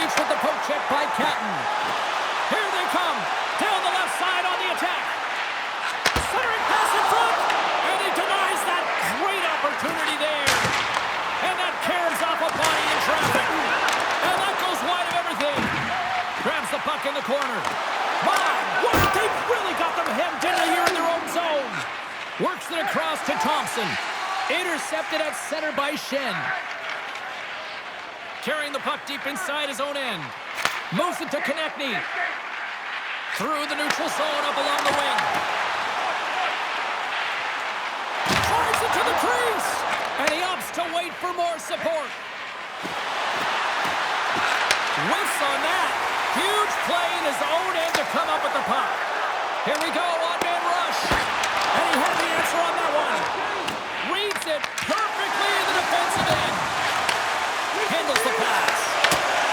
breach with the poke check by Catton. Here they come. Down the left side on the attack. Centering pass in front. And he denies that great opportunity there. And that carries off a body in traffic. And that goes wide of everything. Grabs the puck in the corner. My, what? They've really got them hemmed in here in their own zone. Works it across to Thompson. Intercepted at center by Shen. Carrying the puck deep inside his own end. Moves it to Konechny. Through the neutral zone up along the wing. Tries it to the crease. And he opts to wait for more support. Whiffs on that. Huge play in his own end to come up with the puck. Here we go, one-man rush. And he had the answer on that one. Reads it perfectly in the defensive end. Handles the pass.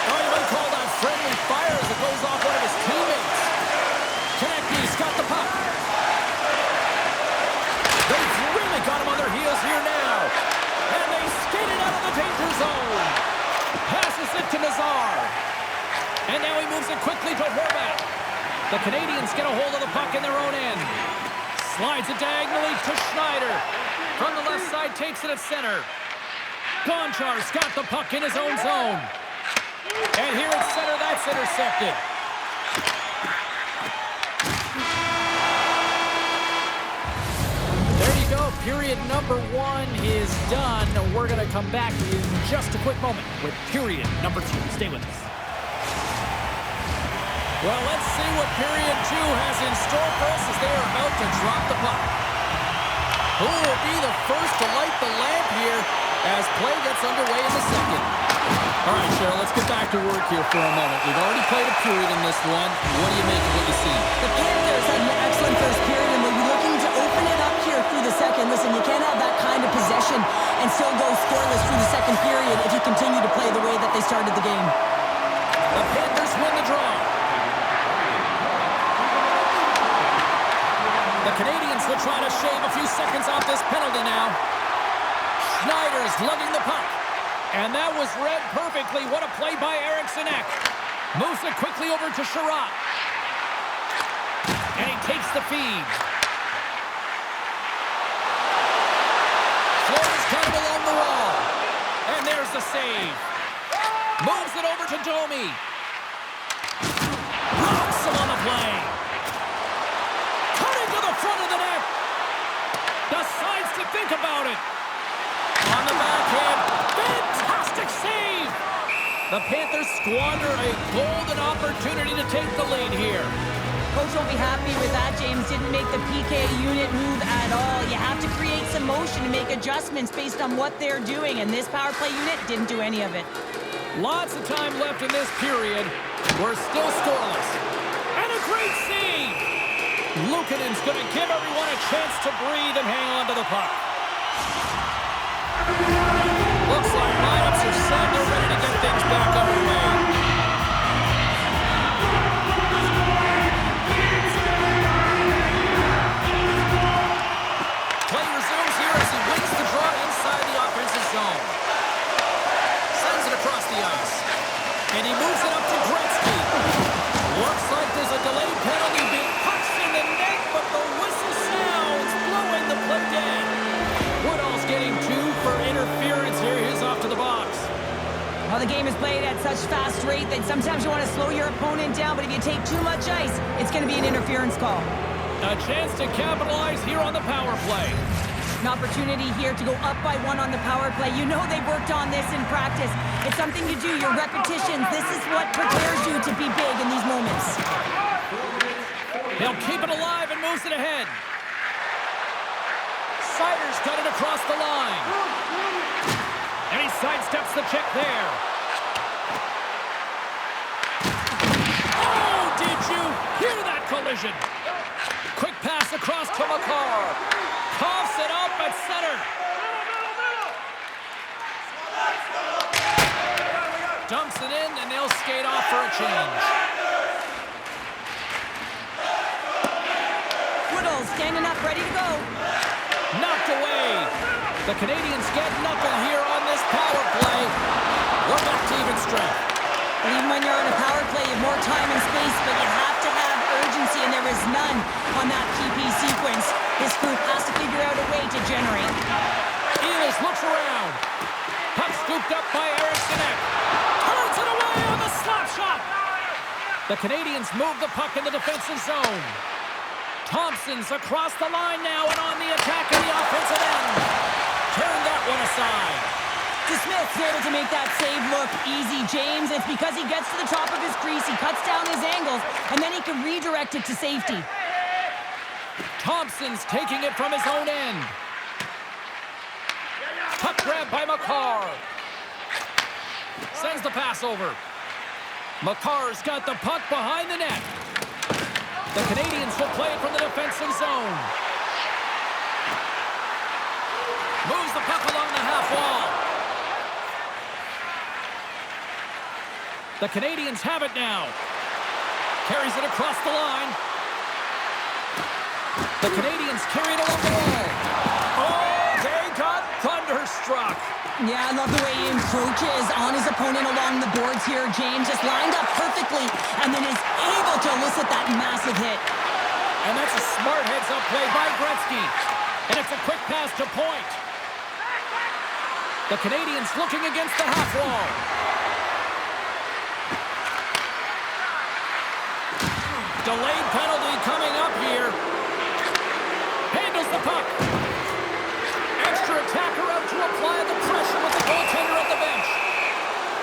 Oh, you might call that friendly fire as it goes off one of his teammates. Konechny's got the puck. They've really got him on their heels here now. And they skate it out of the danger zone. Passes it to Nazar. And now he moves it quickly to Horvat. The Canadians get a hold of the puck in their own end. Slides it diagonally to Schneider. From the left side, takes it at center. Gonchar's got the puck in his own zone. And here at center, that's intercepted. There you go. Period number 1 is done. We're going to come back in just a quick moment with period number 2. Stay with us. Well, let's see what period 2 has in store for us as they are about to drop the puck. Who will be the first to light the lamp here as play gets underway in the second? All right, Cheryl, let's get back to work here for a moment. We've already played a period in this one. What do you make of what you see? The Panthers had an excellent first period, and they'll be looking to open it up here through the second. Listen, you can't have that kind of possession and still go scoreless through the second period if you continue to play the way that they started the game. The Panthers win the draw. The Canadians will try to shave a few seconds off this penalty now. Schneider's lugging the puck. And that was read perfectly. What a play by Eriksson Ek. Moves it quickly over to Sherratt. And he takes the feed. Flores got him along the wall. And there's the save. Moves it over to Domi. Knocks him on the play. Cutting to the front of the net. Decides to think about it. On the backhand. Fantastic save. The Panthers squander a golden opportunity to take the lead here. Coach won't be happy with that. James didn't make the PK unit move at all. You have to create some motion and make adjustments based on what they're doing, and this power play unit didn't do any of it. Lots of time left in this period. We're still scoreless. And a great save. Luukkonen's going to give everyone a chance to breathe and hang on to the puck. Looks like lineups are set. They're ready to get things back underway. Play resumes here as he wins the draw inside the offensive zone. Sends it across the ice. And he moves it up to Gretzky. Looks like there's a delayed penalty being punched in the net, but the whistle sounds, blowing the play dead. Woodall's getting 2 for interference here. He's off to the box. Well, the game is played at such fast rate that sometimes you want to slow your opponent down, but if you take too much ice, it's going to be an interference call. A chance to capitalize here on the power play. An opportunity here to go up by 1 on the power play. You know they've worked on this in practice. It's something you do, your repetitions. This is what prepares you to be big in these moments. He'll keep it alive and moves it ahead. Sider's got it across the line. And he sidesteps the check there. Oh, did you hear that collision? Quick pass across to Makar. Coughs it up at center. Dumps it in, and they'll skate off for a change. Woodall standing up, ready to go. Knocked away. The Canadians get nothing here on this power play. We're back to even strength. Even when you're on a power play, you have more time and space, but you have to have urgency, and there is none on that PP sequence. This group has to figure out a way to generate. Ehlers looks around. Puck scooped up by Eriksson Ek. Turns it away on the slap shot. The Canadians move the puck in the defensive zone. Thompson's across the line now and on the attack in the offensive end. Turn that one aside. DeSmith's able to make that save look easy, James. It's because he gets to the top of his crease, he cuts down his angles, and then he can redirect it to safety. Thompson's taking it from his own end. Puck grab by Makar. Sends the pass over. Makar's got the puck behind the net. The Canadians will play it from the defensive zone. Moves the puck along the half wall. The Canadians have it now. Carries it across the line. The Canadians carry it along the wall. Oh, they got thunderstruck. Yeah, I love the way he encroaches on his opponent along the boards here, James. Just lined up perfectly and then is able to elicit that massive hit. And that's a smart heads-up play by Gretzky. And it's a quick pass to point. The Canadians looking against the half wall. Delayed penalty coming up here. Handles the puck. Extra attacker out to apply the pressure with the goaltender at the bench.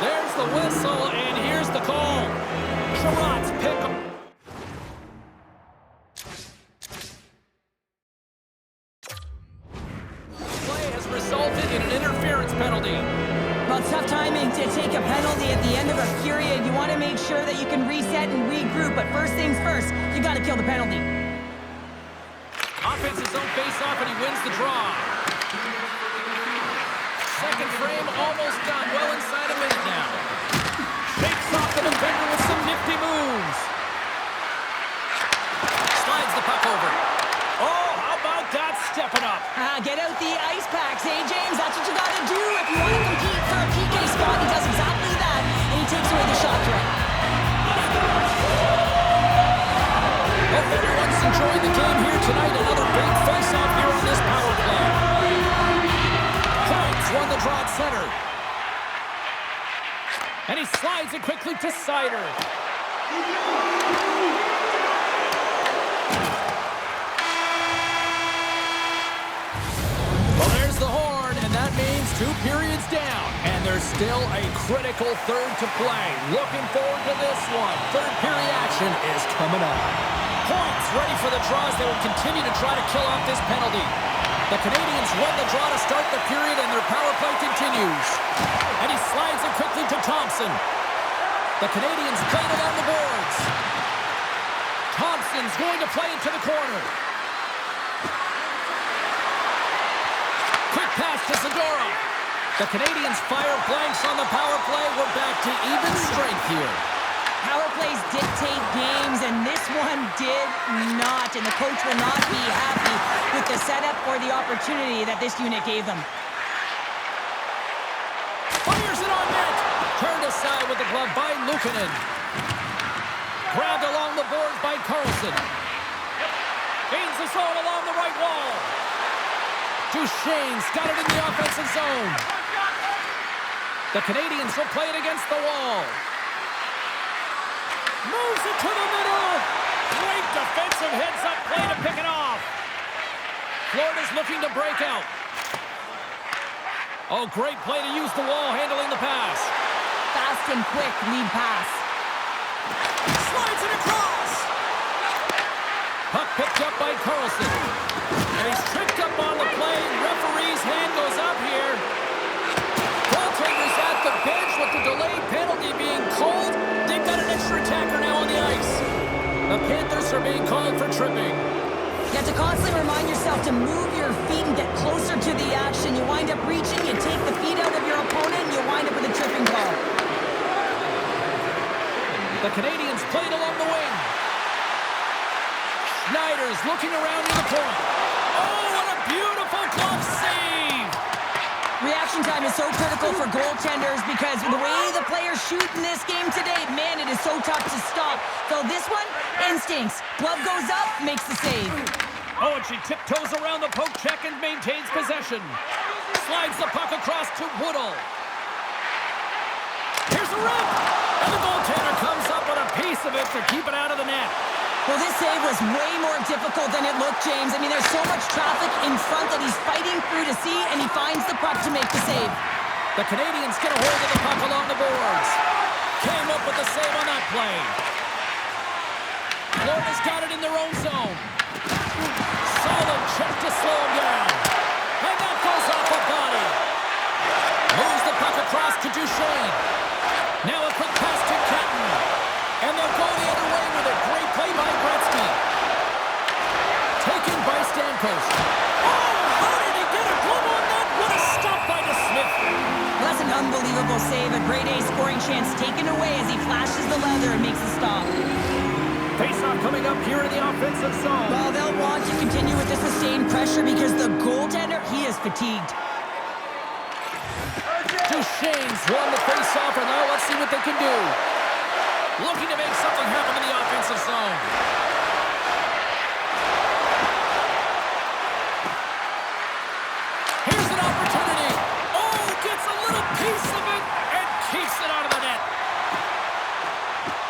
There's the whistle, and here's the call. Sherratt's pick up. Play has resulted in an interference penalty. Well, tough timing to take a penalty at the end of a period. You want to make sure that you can reset and regroup, but first things first, you got to kill the penalty. Offense's own face-off, and he wins the draw. Second frame almost done. Well inside a minute now. Shakes off the defender with some nifty moves. Slides the puck over. Oh, how about that stepping up? Get out the ice packs, hey, James? That's what you got to do if you want to compete for a PK spot. He does exactly that, and he takes away the shot threat. Hope everyone's enjoying the game here tonight. Another big face-off here on this power play. Points won the draw at center. And he slides it quickly to Seider. Well, there's the horn, and that means 2 periods down. And there's still a critical third to play. Looking forward to this one. Third period action is coming up. Points ready for the draws. They will continue to try to kill off this penalty. The Canadians won the draw to start the period, and their power play continues. And he slides it quickly to Thompson. The Canadians play it along the boards. Thompson's going to play it to the corner. Quick pass to Zadora. The Canadians fire blanks on the power play. We're back to even strength here. Power plays dictate games, and this one did not. And the coach will not be happy with the setup or the opportunity that this unit gave them. Fires it on net. Turned aside with the glove by Luukkonen. Grabbed along the boards by Karlsson. Gains the zone along the right wall. Duchesne's got it in the offensive zone. The Canadians will play it against the wall. Moves it to the middle. Great defensive heads-up play to pick it off. Florida's looking to break out. Oh, great play to use the wall handling the pass. Fast and quick lead pass. Slides it across. Puck picked up by Karlsson. And he's tripped up on the play. Referee's hand goes up here. Goaltender's at the bench with the delayed penalty being called. They've got an extra attacker now on the ice. The Panthers are being called for tripping. You have to constantly remind yourself to move your feet and get closer to the action. You wind up reaching, you take the feet out of your opponent, and you wind up with a tripping call. The Canadians played along the wing. Schneider's looking around in the corner. Oh, what a beautiful glove save! Reaction reaction time is so critical for goaltenders because the way the players shoot in this game today, man, it is so tough to stop. So this one, instincts. Glove goes up, makes the save. Oh, and she tiptoes around the poke check and maintains possession. Slides the puck across to Woodall. Here's a rip! And the goaltender comes up with a piece of it to keep it out of the net. Well, this save was way more difficult than it looked, James. I mean, there's so much traffic in front that he's fighting through to see, and he finds the puck to make the save. The Canadians get a hold of the puck along the boards. Came up with the save on that play. Florida's got it in their own zone. Solid check to slow him down. And that goes off a body. Moves the puck across to Duchesne. Now a quick pass to Kenton. And they'll go the other way with a great play by Gretzky. Taken by Stamkos. Oh, how did he get a glove on that? What a stop by DeSmith. Well, that's an unbelievable save. A grade A scoring chance taken away as he flashes the leather and makes the stop. Face-off coming up here in the offensive zone. Well, they'll want to continue with the sustained pressure because the goaltender, he is fatigued. Duchesne's won the face-off, and now let's see what they can do. Looking to make something happen in the offensive zone. Here's an opportunity. Oh, gets a little piece of it and keeps it out of the net.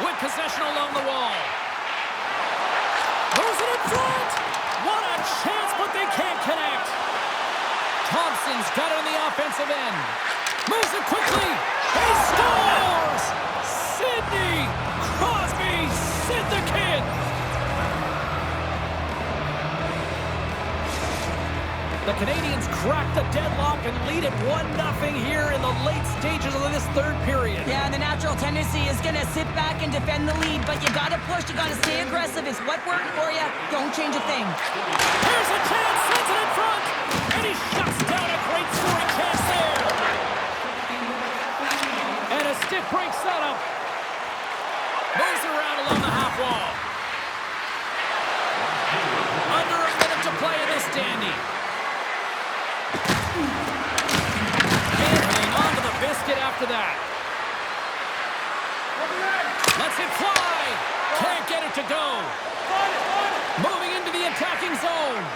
With possession along the wall. Throws it in front. What a chance, but they can't connect. Thompson's got it on the offensive end. Moves it quickly. He scores! Sidney Crosby, Sid the Kid. The Canadians crack the deadlock and lead it 1-0 here in the late stages of this third period. Yeah, the natural tendency is going to sit back and defend the lead, but you got to push, you got to stay aggressive. It's what worked for you. Don't change a thing. Here's a chance, sends it in front, and he shuts down a great scoring chance there. And a stiff break setup. Moves it around along the half wall. Under a minute to play in this dandy. Can't hang on to the biscuit after that. Lets it fly. Can't get it to go. Moving into the attacking zone.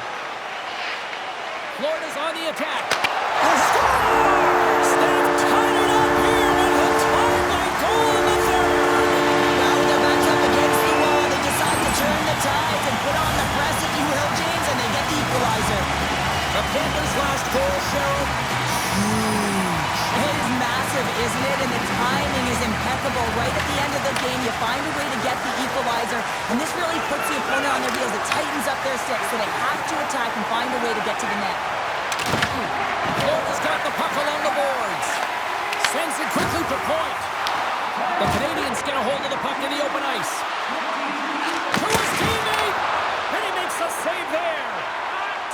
Florida's on the attack. Scores! They've tied it up here with a timely goal in the third. Now with their backs up against the wall, they decide to turn the tides and put on the press, if you will, James, and they get the equalizer. The Panthers' last goal, Cheryl. It is massive, isn't it? And the timing is impeccable. Right at the end of the game, you find a way to get the equalizer, and this really puts the opponent on their heels. It tightens up their sticks, so they have to attack and find a way to get to the net. Florida's got the puck along the boards. Sends it quickly to point. The Canadians get a hold of the puck in the open ice. To his teammate, and he makes a save there.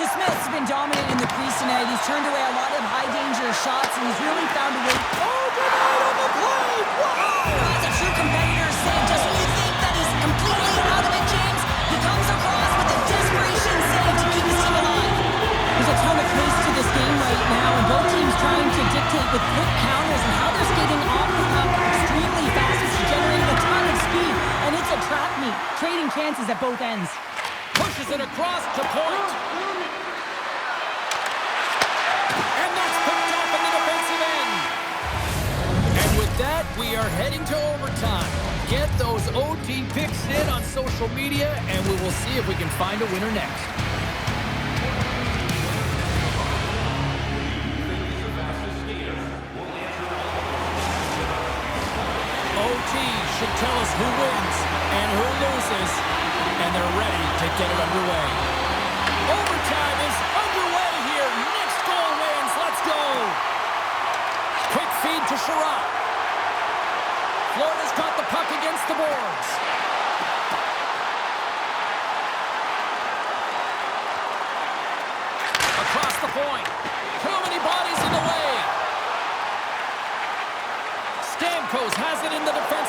DeSmith's been dominant in the crease tonight. He's turned away a lot of high-danger shots, and he's really found a way. Oh, denied on the play! Wow! That's a true competitor's save. Just when you think that he's completely out of it, James, he comes across with a desperation save to keep his team alive. There's a ton of pace to this game right now, and both teams trying to dictate with quick counters and how they're skating off the puck extremely fast. It's generating a ton of speed, and it's a trap meet, trading chances at both ends. Pushes it across to point. And that's picked up in the defensive end. And with that, we are heading to overtime. Get those OT picks in on social media, and we will see if we can find a winner next. OT should tell us who wins and who loses, and they're ready to get it underway. Overtime is underway here. Next goal wins. Let's go. Quick feed to Sherratt. Florida's got the puck against the boards. Across the point. Too many bodies in the way. Stamkos has it in the defense.